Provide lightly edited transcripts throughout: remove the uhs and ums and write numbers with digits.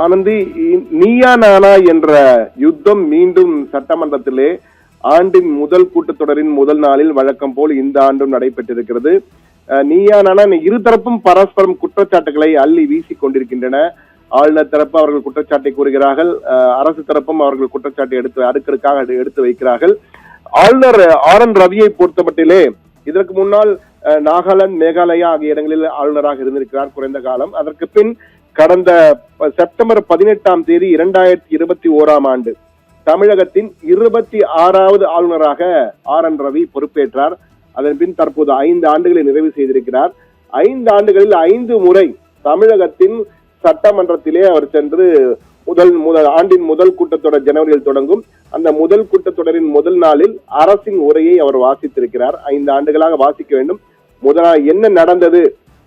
ஆனந்தி, நீயா நானா என்ற யுத்தம் மீண்டும் சட்டமன்றத்திலே ஆண்டின் முதல் கூட்டத்தொடரின் முதல் நாளில் வழக்கம் போல் இந்த ஆண்டும் நடைபெற்றிருக்கிறது. நீயா நானா இருதரப்பும் பரஸ்பரம் குற்றச்சாட்டுகளை அள்ளி வீசிக் கொண்டிருக்கின்றன. ஆளுநர் தரப்பு அவர்கள் குற்றச்சாட்டை கூறுகிறார்கள், அரசு தரப்பும் அவர்கள் குற்றச்சாட்டை அடுக்கடுக்காக எடுத்து வைக்கிறார்கள். ஆளுநர் RN ரவியை பொறுத்தமட்டிலே இதற்கு முன்னால் நாகாலாந்து, மேகாலயா ஆகிய இடங்களில் ஆளுநராக இருந்திருக்கிறார் குறைந்த காலம். அதற்கு பின் கடந்த செப்டம்பர் 18ஆம் தேதி 2021ஆம் ஆண்டு தமிழகத்தின் 26வது ஆளுநராக RN ரவி பொறுப்பேற்றார். அதன் பின் தற்போது 5 ஆண்டுகளை நிறைவு செய்திருக்கிறார். 5 ஆண்டுகளில் 5 முறை தமிழகத்தின் சட்டமன்றத்திலே அவர் சென்று ஆண்டின் முதல் கூட்டத்தொடர் ஜனவரியில் தொடங்கும். அந்த முதல் கூட்டத்தொடரின் முதல் நாளில் அரசின் உரையை அவர் வாசித்திருக்கிறார். 5 ஆண்டுகளாக வாசிக்க வேண்டும். முதல் என்ன நடந்தது,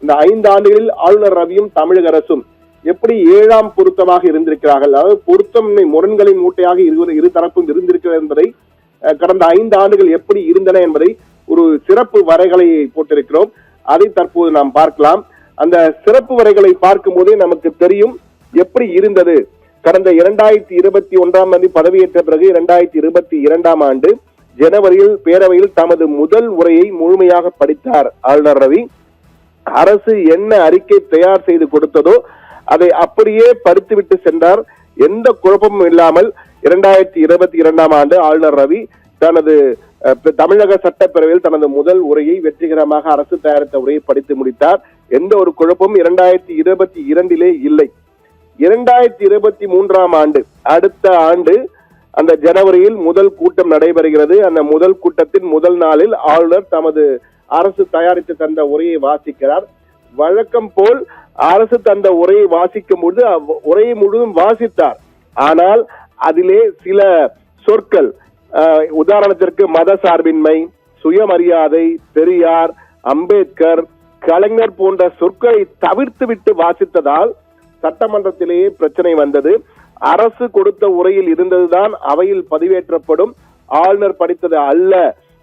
இந்த 5 ஆண்டுகளில் ஆளுநர் ரவியும் தமிழக அரசும் எப்படி 7ஆம் பொருத்தமாக இருந்திருக்கிறார்கள், அதாவது பொருத்தம் முரண்களின் மூட்டையாக இரு தரப்பும் இருந்திருக்கிறது என்பதை, கடந்த 5 ஆண்டுகள் எப்படி இருந்தன என்பதை ஒரு சிறப்பு வரைகளை போட்டிருக்கிறோம். அதை தற்போது நாம் பார்க்கலாம். அந்த சிறப்பு வரைகளை பார்க்கும் போதே நமக்கு தெரியும் எப்படி இருந்தது. கடந்த 2021ஆம் ஆண்டு பதவியேற்ற பிறகு 2022ஆம் ஆண்டு ஜனவரியில் பேரவையில் தமது முதல் உரையை முழுமையாக படித்தார் ஆளுநர் ரவி. அரசு என்ன அறிக்கை தயார் செய்து கொடுத்ததோ அதை அப்படியே படித்துவிட்டு சென்றார். எந்த குழப்பமும் இல்லாமல் 2022ஆம் ஆண்டு ஆளுநர் ரவி தனது தமிழக சட்டப்பேரவையில் தனது முதல் உரையை வெற்றிகரமாக அரசு தயாரித்த உரையை படித்து முடித்தார். எந்த ஒரு குழப்பமும் 2022 இல்லை. 2023ஆம் ஆண்டு அடுத்த ஆண்டு அந்த ஜனவரியில் முதல் கூட்டம் நடைபெறுகிறது. அந்த முதல் கூட்டத்தின் முதல் நாளில் ஆளுநர் தமது அரசு தயாரித்து தந்த உரையை வாசிக்கிறார். வழக்கம் போல் அரசு தந்த உரையை வாசிக்கும் பொழுது உரையை முழுவதும் வாசித்தார். ஆனால் அதிலே சில சொற்கள், உதாரணத்திற்கு மத சார்பின்மை, சுயமரியாதை, பெரியார், அம்பேத்கர், கலைஞர் போன்ற சொற்களை தவிர்த்து விட்டு வாசித்ததால் சட்டமன்றத்திலேயே பிரச்சனை வந்தது. அரசு கொடுத்த உரையில் இருந்ததுதான் அவையில் பதிவேற்றப்படும், ஆளுநர் படித்தது அல்ல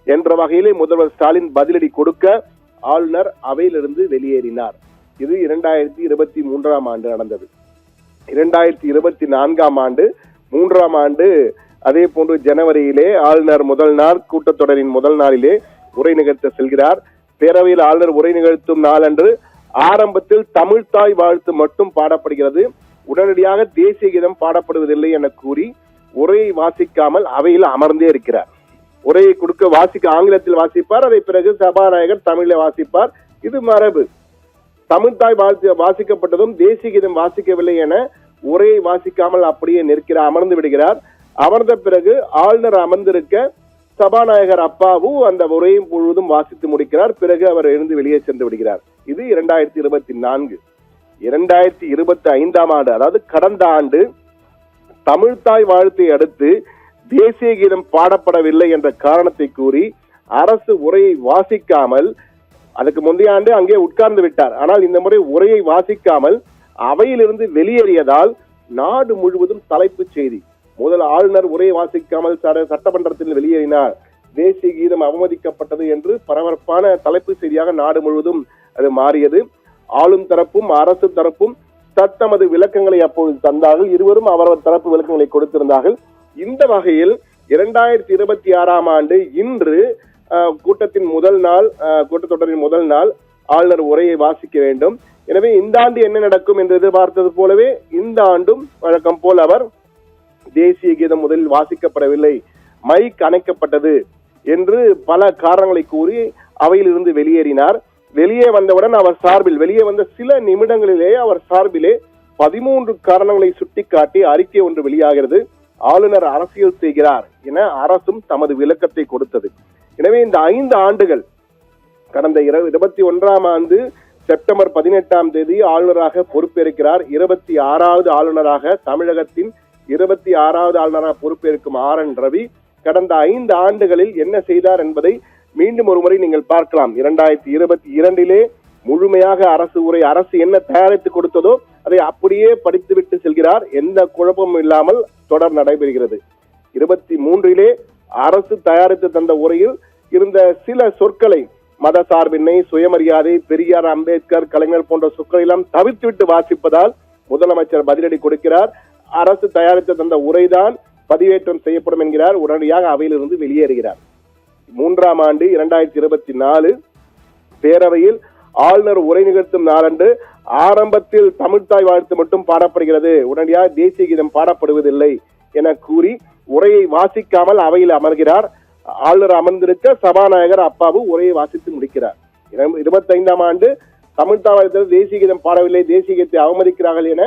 என்ற வகையிலே முதல்வர் ஸ்டாலின் பதிலடி கொடுக்க ஆளுநர் அவையிலிருந்து வெளியேறினார். இது 2023ஆம் ஆண்டு நடந்தது. 2024ஆம் ஆண்டு 3ஆம் ஆண்டு அதே போன்று ஜனவரியிலே ஆளுநர் முதல் நாள் கூட்டத்தொடரின் முதல் நாளிலே உரை நிகழ்த்த செல்கிறார். பேரவையில் ஆளுநர் உரை நிகழ்த்தும் நாளன்று ஆரம்பத்தில் தமிழ்தாய் வாழ்த்து மட்டும் பாடப்படுகிறது. உடனடியாக தேசிய கீதம் பாடப்படுவதில்லை என கூறி உரையை வாசிக்காமல் அவையில் அமர்ந்தே இருக்கிறார். உரையை வாசிக்க ஆங்கிலத்தில் வாசிப்பார், அதை பிறகு சபாநாயகர் தமிழில் வாசிப்பார். இது மரபு. தமிழ்தாய் வாழ்த்து வாசிக்கப்பட்டதும் தேசிய கீதம் வாசிக்கவில்லை என உரையை வாசிக்காமல் அப்படியே அமர்ந்து விடுகிறார். அமர்ந்த பிறகு ஆளுநர் அமர்ந்திருக்க சபாநாயகர் அப்பாவு அந்த உரையை முழுவதும் வாசித்து முடிக்கிறார். பிறகு அவர் எழுந்து வெளியே சென்று விடுகிறார். இது 2024. 2025ஆம் ஆண்டு, அதாவது கடந்த ஆண்டு தமிழ்தாய் வாழ்த்தை அடுத்து தேசிய கீதம் பாடப்படவில்லை என்ற காரணத்தை கூறி அரசு உரையை வாசிக்காமல், அதுக்கு முந்தைய ஆண்டு அங்கே உட்கார்ந்து விட்டார். ஆனால் இந்த முறை உரையை வாசிக்காமல் அவையிலிருந்து வெளியேறியதால் நாடு முழுவதும் தலைப்புச் செய்தி, முதல் ஆளுநர் உரையை வாசிக்காமல் சட்டமன்றத்தில் வெளியேறினார், தேசிய கீதம் அவமதிக்கப்பட்டது என்று பரபரப்பான தலைப்பு செய்தியாக நாடு முழுவதும் அது மாறியது. ஆளும் தரப்பும் அரசு தரப்பும் தத்தமது விளக்கங்களை அப்போது தந்தார்கள். இருவரும் அவரவர் தரப்பு விளக்கங்களை கொடுத்திருந்தார்கள். இந்த வகையில் 2026ஆம் ஆண்டு இன்று கூட்டத்தின் முதல் நாள், கூட்டத்தொடரின் முதல் நாள் ஆளுநர் உரையை வாசிக்க வேண்டும். எனவே இந்த ஆண்டு என்ன நடக்கும் என்று எதிர்பார்த்தது போலவே இந்த ஆண்டும் வழக்கம் போல் அவர் தேசிய கீதம் முதலில் வாசிக்கப்படவில்லை, மைக் அணைக்கப்பட்டது என்று பல காரணங்களை கூறி அவையில் இருந்து வெளியேறினார். வெளியே வந்தவுடன் அவர் சார்பில் வெளியே வந்த சில நிமிடங்களிலே அவர் சார்பிலே 13 காரணங்களை சுட்டிக்காட்டி அறிக்கை ஒன்று வெளியாகிறது. ஆளுநர் அரசியல் செய்கிறார் என அரசும் தமது விளக்கத்தை கொடுத்தது. எனவே இந்த 5 ஆண்டுகள், கடந்த 21ஆம் ஆண்டு செப்டம்பர் 18ஆம் தேதி ஆளுநராக பொறுப்பேற்கிறார். 26வது ஆளுநராக, தமிழகத்தின் 26வது ஆளுநராக பொறுப்பேற்கும் RN ரவி கடந்த 5 ஆண்டுகளில் என்ன செய்தார் என்பதை மீண்டும் ஒரு முறை நீங்கள் பார்க்கலாம். 2022 முழுமையாக அரசு என்ன தயாரித்து கொடுத்ததோ அதை அப்படியே படித்துவிட்டு செல்கிறார். எந்த குழப்பமும் இல்லாமல் தொடர் நடைபெறுகிறது. 23 அரசு தயாரித்து தந்த உரையில் இருந்த சில சொற்களை, மத சார்பின்மை, சுயமரியாதை, பெரியார், அம்பேத்கர், கலைஞர் போன்ற சொற்களை எல்லாம் தவிர்த்துவிட்டு வாசிப்பதால் முதலமைச்சர் பதிலடி கொடுக்கிறார். அரசு தயாரித்த தந்த உரைதான் பதிவேற்றம் செய்யப்படும் என்கிறார். உடனடியாக அவையிலிருந்து வெளியேறுகிறார். 3ஆம் ஆண்டு 2024 பேரவையில் ஆளுநர் உரை நிகழ்த்தும் நாளன்று ஆரம்பத்தில் தமிழ்த்தாய் வாழ்த்து மட்டும் பாடப்படுகிறது, உடனடியாக தேசிய கீதம் பாடப்படுவதில்லை என கூறி உரையை வாசிக்காமல் அவையில் அமர்கிறார். ஆளுநர் அமர்ந்திருக்க சபாநாயகர் அப்பாவு உரையை வாசித்து முடிக்கிறார். 25ஆம் ஆண்டு தமிழ்த்தாய் வாழ்த்தில் தேசிய கீதம் பாடவில்லை, தேசிய கீதத்தை அவமதிக்கிறார்கள் என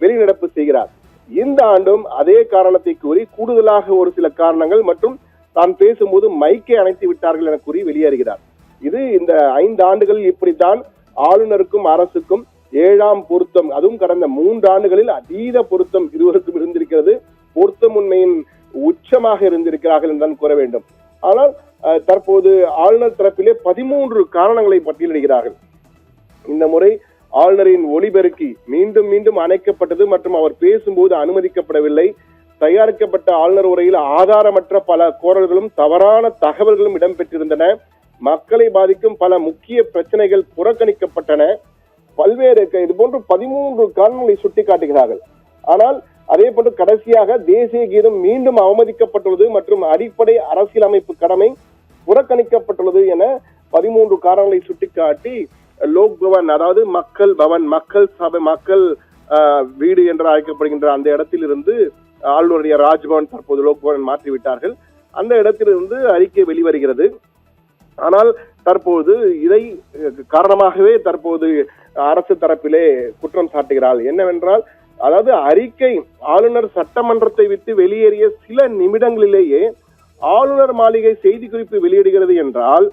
வெளிநடப்பு செய்கிறார். இந்த ஆண்டும் அதே காரணத்தை கூறி கூடுதலாக ஒரு சில காரணங்கள் மற்றும் தான் பேசும்போது மைக்கை அணைத்து விட்டார்கள் என கூறி வெளியேறுகிறார். இது இந்த 5 ஆண்டுகளில் இப்படித்தான் ஆளுநருக்கும் அரசுக்கும் 7ஆம் பொருத்தம், அதுவும் கடந்த 3 ஆண்டுகளில் அதீத பொருத்தம் இருவருக்கும் இருந்திருக்கிறது. பொருத்தம் உண்மையின் உச்சமாக இருந்திருக்கிறார்கள் என்றுதான் கூற வேண்டும். ஆனால் தற்போது ஆளுநர் தரப்பிலே 13 காரணங்களை பட்டியலிடுகிறார்கள். இந்த முறை ஆளுநரின் ஒலிபெருக்கி மீண்டும் மீண்டும் அணைக்கப்பட்டது மற்றும் அவர் பேசும்போது அனுமதிக்கப்படவில்லை. தயாரிக்கப்பட்ட ஆளுநர் உரையில் ஆதாரமற்ற பல கோரல்களும் தவறான தகவல்களும் இடம்பெற்றிருந்தன. மக்களை பாதிக்கும் பல முக்கிய பிரச்சனைகள் புறக்கணிக்கப்பட்டன. பல்வேறு இது போன்று 13 காரணங்களை சுட்டிக்காட்டுகிறார்கள். ஆனால் அதே போன்று கடைசியாக தேசிய கீதம் மீண்டும் அவமதிக்கப்பட்டுள்ளது மற்றும் அடிப்படை அரசியலமைப்பு கடமை புறக்கணிக்கப்பட்டுள்ளது என 13 காரணங்களை சுட்டிக்காட்டி லோக் பவன், அதாவது மக்கள் பவன், மக்கள் சபை, மக்கள் வீடு என்று அழைக்கப்படுகின்ற அந்த இடத்தில் இருந்து ஆளுநருடைய ராஜ்பவன் தற்போது லோக் பவன் மாற்றிவிட்டார்கள். அந்த இடத்திலிருந்து அறிக்கை வெளிவருகிறது. ஆனால் தற்போது இதை காரணமாகவே தற்போது அரசு தரப்பிலே குற்றம் சாட்டுகிறார். என்னவென்றால், அதாவது அறிக்கை ஆளுநர் சட்டமன்றத்தை விட்டு வெளியேறிய சில நிமிடங்களிலேயே ஆளுநர் மாளிகை செய்தி குறிப்பு வெளியிடுகிறது என்றால்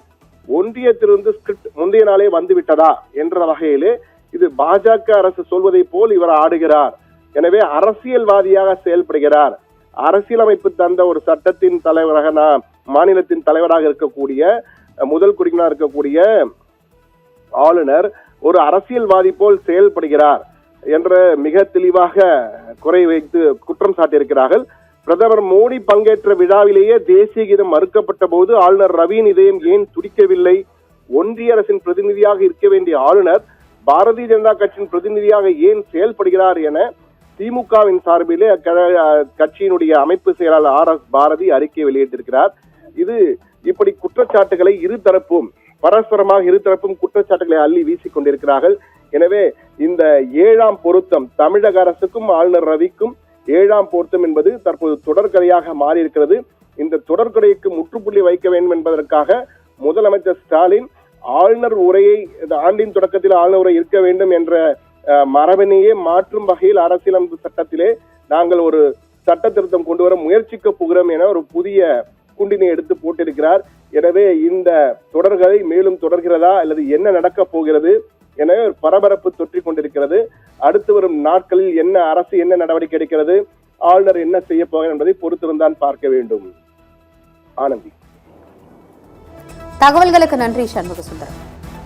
ஒன்றியத்திலிருந்து ஸ்கிரிப்ட் முந்தைய நாளே வந்துவிட்டதா என்ற வகையிலே இது பாஜக அரசு சொல்வதை போல் இவர் ஆடுகிறார். எனவே அரசியல்வாதியாக செயல்படுகிறார். அரசியலமைப்பு தந்த ஒரு சட்டத்தின் தலைவராக, மாநிலத்தின் தலைவராக இருக்கக்கூடிய முதல் குடிமகனாக இருக்கக்கூடிய ஆளுநர் ஒரு அரசியல்வாதி போல் செயல்படுகிறார் என்ற மிக தெளிவாக குறை வைத்து குற்றம் சாட்டியிருக்கிறார்கள். பிரதமர் மோடி பங்கேற்ற விழாவிலேயே தேசிய கீதம் மறுக்கப்பட்ட போது ஆளுநர் ரவியின் இதயம் ஏன் துடிக்கவில்லை? ஒன்றிய அரசின் பிரதிநிதியாக இருக்க வேண்டிய ஆளுநர் பாரதிய ஜனதா கட்சியின் பிரதிநிதியாக ஏன் செயல்படுகிறார் என திமுகவின் சார்பிலே கட்சியினுடைய அமைப்பு செயலாளர் RS பாரதி அறிக்கை வெளியிட்டிருக்கிறார். இது இப்படி குற்றச்சாட்டுகளை இருதரப்பும் பரஸ்பரமாக இருதரப்பும் குற்றச்சாட்டுகளை அள்ளி வீசிக் கொண்டிருக்கிறார்கள். எனவே இந்த 7ஆம் பொருத்தம் தமிழக அரசுக்கும் ஆளுநர் ரவிக்கும் 7ஆம் பொருத்தம் என்பது தற்போது தொடர்கதையாக மாறி இருக்கிறது. இந்த தொடர்கதைக்கு முற்றுப்புள்ளி வைக்க வேண்டும் என்பதற்காக முதலமைச்சர் ஸ்டாலின் ஆளுநர் உரையை ஆண்டின் தொடக்கத்தில் ஆளுநர் உரை இருக்க வேண்டும் என்ற மரபணையே மாற்றும் வகையில் அரசியலமைப்பு சட்டத்திலே நாங்கள் ஒரு சட்ட திருத்தம் கொண்டு வர முயற்சிக்க போகிறோம் என ஒரு புதிய குண்டினை எடுத்து போட்டிருக்கிறார். எனவே இந்த தொடர்கதை மேலும் தொடர்கிறதா அல்லது என்ன நடக்கப் போகிறது என பரபரப்பு தொற்றிக் கொண்டிருக்கிறது. அடுத்து வரும் நாட்களில் என்ன அரசு என்ன நடவடிக்கை எடுக்கிறது, ஆளுநர் என்ன செய்ய போகிறார் என்பதை பொறுத்திருந்தான் பார்க்க வேண்டும். ஆனந்தி, தகவல்களுக்கு நன்றி சண்முக சுந்தரம்.